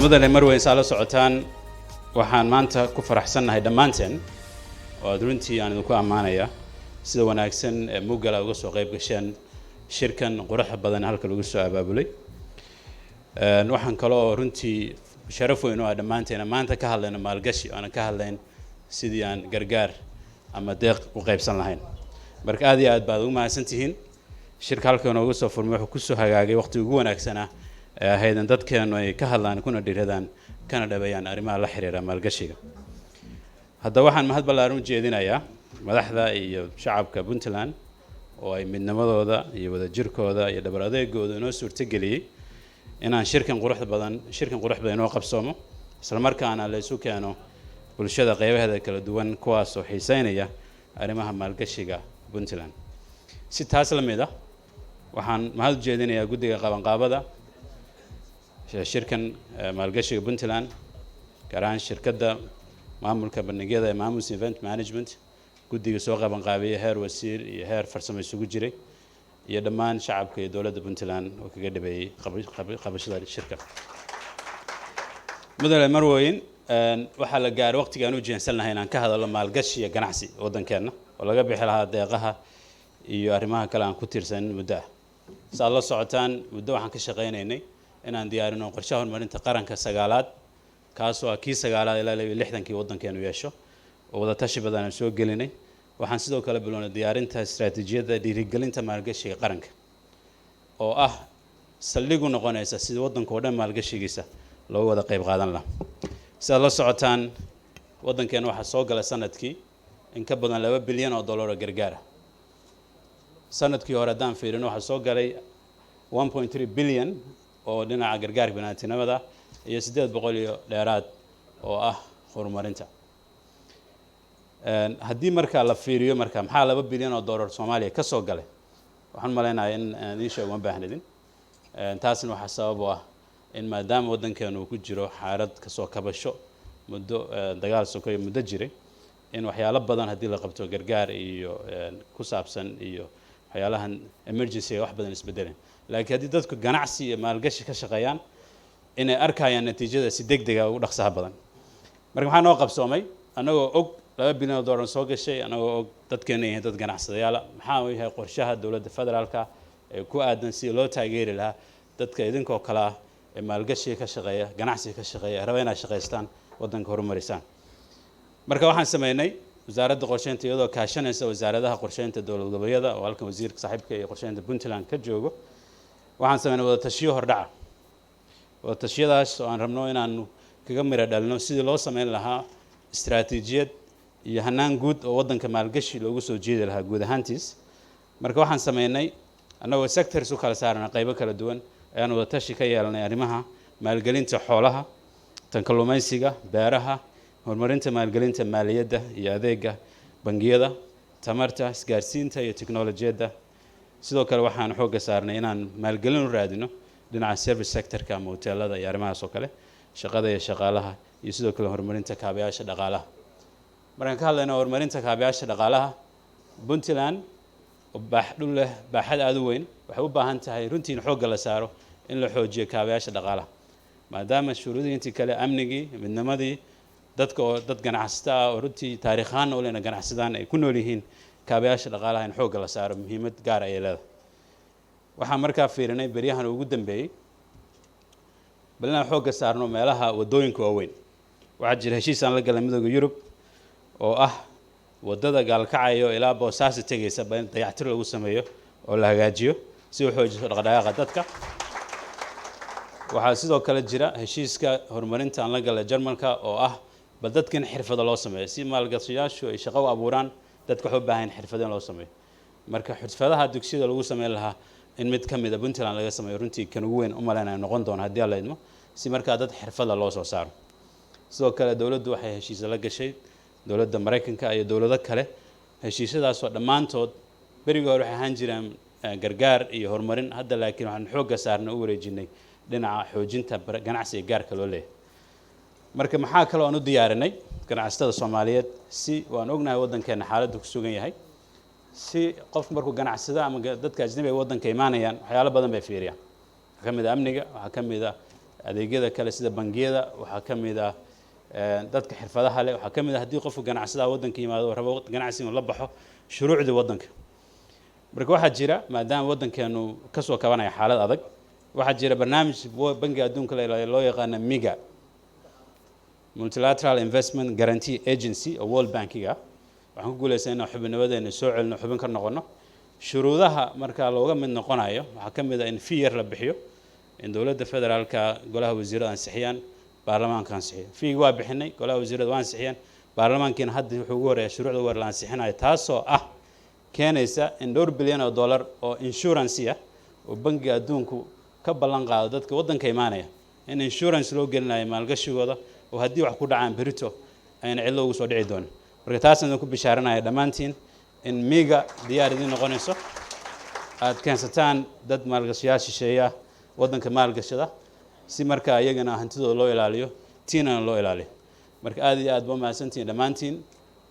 mudane marweyn saalo socotaan waxaan maanta ku faraxsanahay dhammaanteen oo runtii aan idinku ammaanaya sida wanaagsan ee mugala uga soo qayb gasheen shirkan quruxda badan halka lagu soo abaabulay waxaan kale oo runtii sharaf weyn u ah dhammaanteen maanta ka hadlayno maalgashi aan ka hadlayn sidii aan gargaar ama deeq u qaybsan lahayn marka aad iyo aad baad ugu mahadsantihiin shirka halkan uga soo furmay wuxuu ku soo hagaagay waqti ugu wanaagsan hay'adan dadkeenu ay ka hadlaan kuna dhiradaan kana dhabayaan arrimaha la xiriira maalgashiga hadda waxaan mahad ballaaran u jeedinayaa madaxda iyo shacabka Puntland oo ay midnimadooda iyo wadajirkooda iyo dhabar adeegooda inoo suurtageliyay inaan shirkan quruxda badan inoo qabsoomo isla markaana la isu keeno bulshada qaybaheeda kala duwan kuwaas oo xiiseynaya arrimaha maalgashiga Puntland si taas la mid ah waxaan mahad u jeedinayaa guddiga qabanqaabada shirkan maalgashiga Puntland gaar ahaan shirkadda maamulka bandhigyada ee Maamus Event Management guddiga soo qabanqaabiyay heer wasiir iyo heer farsamo isugu jiray iyo dhammaan shacabka iyo dowladda Puntland oo kaga dhabeeyay qabashada shirka mudane marweyn waxaa la gaaray waqtigaan u jeensannahay inaan ka hadalno maalgashi iyo ganacsi waddankeena oo laga bixi lahaa deeqaha iyo arrimaha kale aan ku tiirsan muddo saad la socotaan muddo waxaan ka shaqaynaynay inaan diyaarino qorshaha horumarinta qaranka sagaalaad kaasoo kii sagaalaad ilaa 60kii waddankeenu yeesho oo wada tashi badan aan soo gelinay waxaan sidoo kale bilownay diyaarinta istiraatiijiyadda dhiirigelinta maalgashiga qaranka oo ah saldhig u noqonaysa sidii waddanka oo dhan maalgashigiisa loo wada qayb qaadan lahaa sidaad la socotaan waddankeena waxaa soo galay sanadkii in ka badan $2 bilyan oo gargaar ah sanadkii hore haddaan fiirino waxaa soo galay 1.3 bilyan oo dhinaca gargaarka bini'aadantinimada iyo 800 iyo dheeraad oo ah horumarinta haddii marka la fiiriyo marka maxaa $2 bilyan oo Soomaaliya ka soo galay waxaan maleynayaa in aan sheego ma baahnidin taasina waxa sabab u ah in maadaama waddankeenu ku jiro xaalad ka soo kabasho muddo dagaal sokoy muddo jiray in waxyaalo badan haddii la qabto gargaar iyo ku saabsan iyo waxyaalahan emergency wax badan isbedeleen laakiin haddii dadku ganacsi iyo maalgashi ka shaqeeyaan inay arkayaan natiijada si degdeg ah ugu dhaqsaha badan marka waxaan noo qabsoomay anagoo og $2 bilyan oo soo gashay anagoo og dadkeena yihiin dad ganacsadayaal maxaa uu yahay qorshaha dowladda federaalka ee ku aadan si loo taageeri lahaa dadka idinkoo kala ah ee maalgashi ka shaqeeya ganacsi ka shaqeeya raba inay shaqeystaan waddanka horumarisaan marka waxaan sameynay wasaaradda qorsheynta iyadoo kaashanaysa wasaaradaha qorsheynta dowlad goboleedyada oo halkan wasiirka saaxiibka ee qorsheynta Puntland ka joogo waxaan sameynay wada tashiyo hordhaca wada tashiyadaas oo aan rabno inaan kaga mira dhalno sidii loo sameyn lahaa istiraatiijiyad iyo hanaan guud oo waddanka maalgashi loogu soo jeedi lahaa guud ahaantiis marka waxaan sameynay annagoo sectors u kala saarnay qaybo kala duwan ayaan wada tashi ka yeelanay arrimaha maalgelinta xoolaha tan kalluumaysiga beeraha horumarinta maalgelinta maaliyadda iyo adeega bangiyada tamarta isgaarsiinta iyo tiknoolajiyadda sidoo kale waxaan xoogga saarnay inaan maalgelin u raadino dhinaca service sectorka ama hoteelada iyo arrimahaas oo kale shaqada iyo shaqaalaha iyo sidoo kale horumarinta kaabayaasha dhaqaalaha markaan ka hadlayno horumarinta kaabayaasha dhaqaalaha Puntland oo dhul leh baaxad aad u weyn waxay u baahan tahay runtii in xoogga la saaro in la xoojiyo kaabayaasha dhaqaalaha maadaama shuruudihiintii kale amnigii midnimadii dadka oo dad ganacsata ah oo runtii taariikhaan oo leena ganacsadaan ay ku nool yihiin kaabayaasha dhaqaalaha in xoogga la saaro muhiimad gaar ah ay leedahay waxaan markaa fiirinay beryahan ugu dambeeyay balna xoogga saarno meelaha wadooyinka waaweyn waxaa jira heshiis aan la galay midowga Yurub oo ah wadada gaalkacayo ilaa Boosaaso tagaysa dayactir lagu sameeyo oo la hagaajiyo si uu xoojiyo dhaqdhaqaaqa dadka waxaa sidoo kale jira heshiiska horumarinta aan la galay Jarmalka oo ah bal dadkan xirfado loo sameeyo si maalgashiyaashu ay shaqo u abuuraan dadka waxay u baahan xirfado loo sameeyo marka xirfadaha dugsiyada lagu sameyn lahaa in mid ka mid ah Puntland laga sameeyo runtii kan ugu weyn u maleynaa noqon doona haddii la idmo si markaa dad xirfado loo soo saaro sidoo kale dawladdu waxay heshiis la gashay dawladda Mareykanka iyo dawlado kale heshiisyadaas oo dhammaantood bariga hore waxay ahaan jireen gargaar iyo horumarin hadda laakiin waxaan xoogga saarnay u wareejinay dhinaca xoojinta ganacsiga gaarka loo leeyahay marka maxaa kale oo aan u diyaarinay ganacsatada Soomaaliyeed si waan ognahay waddankeena xaaladdu ku sugan yahay si qof markuu ganacsada ama dadka ajnabiga waddanka imaanayaan waxyaalo badan bay fiiriyaan waxa kamid ah amniga waxa kamid ah adeegyada kale sida bangiyada waxaa ka mid ah dadka xirfadaha leh waxaa ka mid ah haddii qofku ganacsada waddanka yimaado rabo ganacsi inuu la baxo shuruucdii waddanka marka waxaa jira maadaama waddankeenu ka soo kabanaya xaalad adag waxaa jira barnaamij bangiga adduunka loo yaqaano MIGA Multilateral Investment Guarantee Agency oo World Bankiga waxaan ku guuleysay inaan xubinnimadeena soo celino xubin ka noqono shuruudaha marka looga mid noqonayo waxaa ka mid ah in fee yar la bixiyo in dowladda federaalka golaha wasiirada ansixiyaan baarlamaanka ansixiyo feegi waa bixinay golaha wasiirada waa ansixiyaan baarlamaankiina hadda wuxuu ugu horeeyaa shuruucda war la ansixinayo taasoo ah keenaysa in $2 bilyan oo insurance ah oo bangiga adduunku ka ballan qaado dadka waddanka imaanaya in insurance loo gelinayo maalgashigooda oo haddii wax ku dhacaan berito ayna cidlo ugu soo dhici doonin marka taasaan ku bishaaranaya dhammaantiin in MIGA diyaar idin noqonayso aad keensataan dad maalgashayaal shisheeya waddanka maalgashada si marka iyagana hantidooda loo ilaaliyo tiinana loo ilaaliyo marka aad iyo aad baa mahadsantihiin dhammaantiin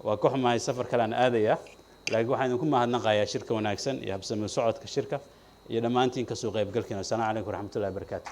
waa ka xumahay safar kale aan aadaya laakiin waxaan idinku mahadnaqayaa shirka wanaagsan iyo habsami socodka shirka iyo dhammaantiin ka soo qaybgalkiina assalaamu calaykum waraxmatullahi wabarakaatu